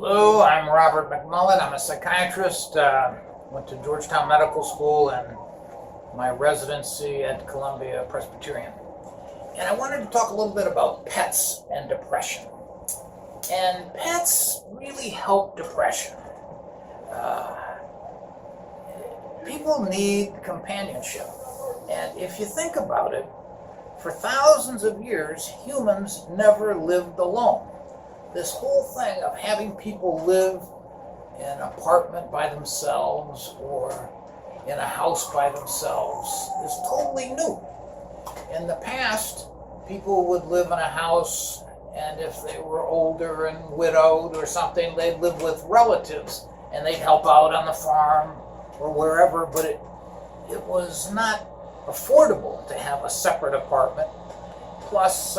Hello, I'm Robert McMullen. I'm a psychiatrist. Went to Georgetown Medical School and my residency at Columbia Presbyterian. And I wanted to talk a little bit about pets and depression. And pets really help depression. People need companionship. And if you think about it, for thousands of years, humans never lived alone. This whole thing of having people live in an apartment by themselves or in a house by themselves is totally new. In the past, people would live in a house, and if they were older and widowed or something, they'd live with relatives and they'd help out on the farm or wherever, but it was not affordable to have a separate apartment. Plus,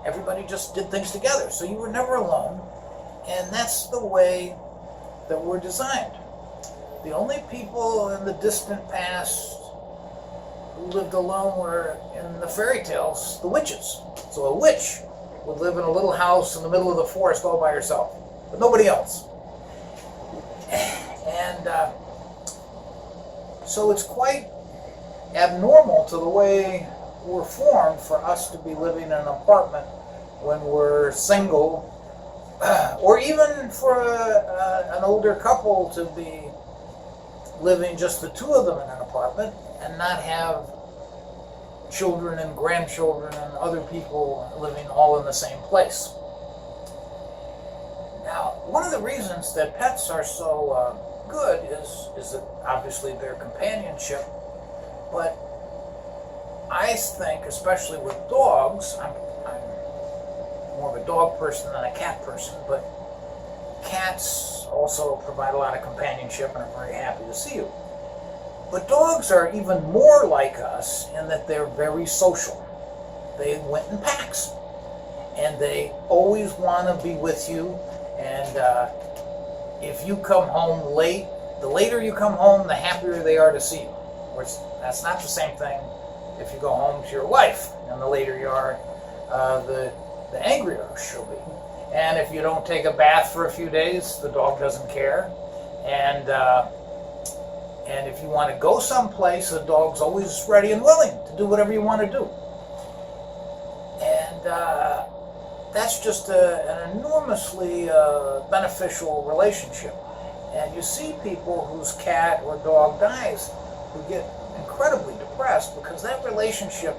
everybody just did things together, so you were never alone, and that's the way that we're designed. The only people in the distant past who lived alone were, in the fairy tales, the witches. So a witch would live in a little house in the middle of the forest all by herself, with nobody else. And so it's quite abnormal to the way we're formed for us to be living in an apartment when we're single, or even for an older couple to be living just the two of them in an apartment and not have children and grandchildren and other people living all in the same place. Now, one of the reasons that pets are so good is that obviously their companionship, but I think, especially with dogs, I'm more of a dog person than a cat person, but cats also provide a lot of companionship and are very happy to see you. But dogs are even more like us in that they're very social. They went in packs, and they always want to be with you, and if you come home late, the later you come home, the happier they are to see you. Which, that's not the same thing if you go home to your wife, and the later you are, the angrier she'll be. And if you don't take a bath for a few days, the dog doesn't care. And if you want to go someplace, the dog's always ready and willing to do whatever you want to do. And that's just an enormously beneficial relationship. And you see people whose cat or dog dies who get incredibly depressed because that relationship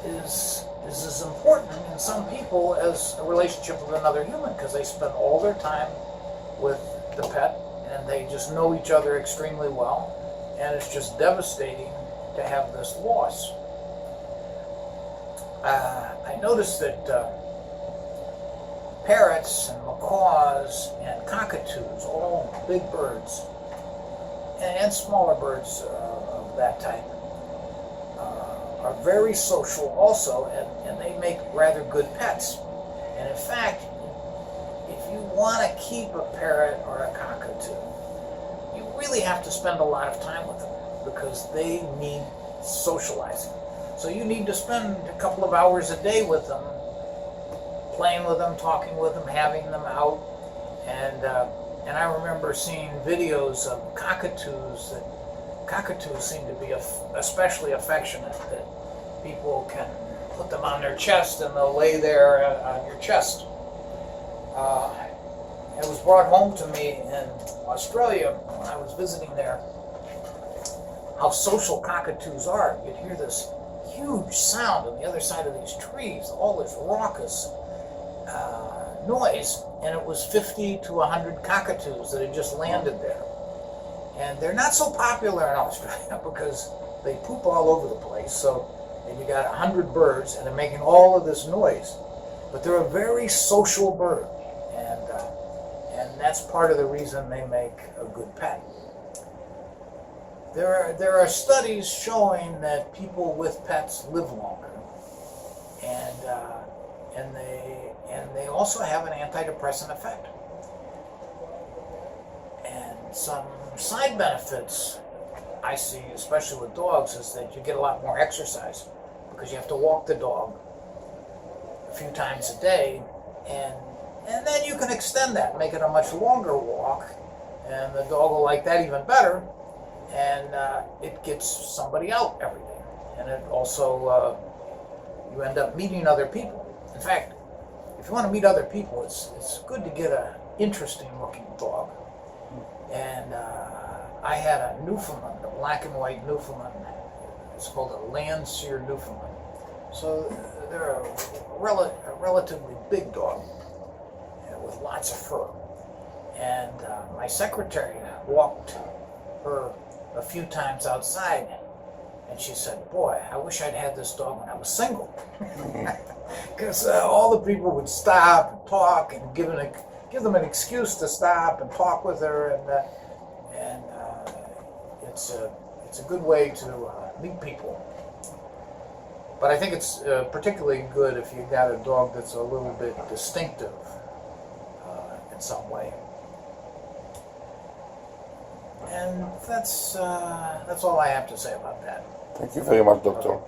is as important in some people as a relationship with another human, because they spend all their time with the pet and they just know each other extremely well, and it's just devastating to have this loss. I noticed that parrots and macaws and cockatoos, all big birds, and smaller birds of that type, are very social also, and they make rather good pets. And in fact, if you want to keep a parrot or a cockatoo, you really have to spend a lot of time with them because they need socializing. So you need to spend a couple of hours a day with them, playing with them, talking with them, having them out. And I remember seeing videos of cockatoos that cockatoos seem to be especially affectionate, that people can put them on their chest and they'll lay there on your chest. It was brought home to me in Australia when I was visiting there how social cockatoos are. You'd hear this huge sound on the other side of these trees, all this raucous noise, and it was 50 to 100 cockatoos that had just landed there. And they're not so popular in Australia because they poop all over the place. And you got 100 birds, and they're making all of this noise. But they're a very social bird, and that's part of the reason they make a good pet. There are studies showing that people with pets live longer, and they also have an antidepressant effect. And some side benefits I see, especially with dogs, is that you get a lot more exercise because you have to walk the dog a few times a day, and And then you can extend that, make it a much longer walk, and the dog will like that even better, and it gets somebody out every day. And it also, you end up meeting other people. In fact, if you want to meet other people, it's good to get an interesting looking dog. And I had a Newfoundland, a black and white Newfoundland. It's called a Landseer Newfoundland. So they're a relatively big dog with lots of fur. And my secretary walked her a few times outside, and she said, "Boy, I wish I'd had this dog when I was single." Because all the people would stop and talk and give them an excuse to stop and talk with her, and it's a good way to meet people. But I think it's particularly good if you got a dog that's a little bit distinctive in some way. And that's all I have to say about that. Thank you very much, Doctor.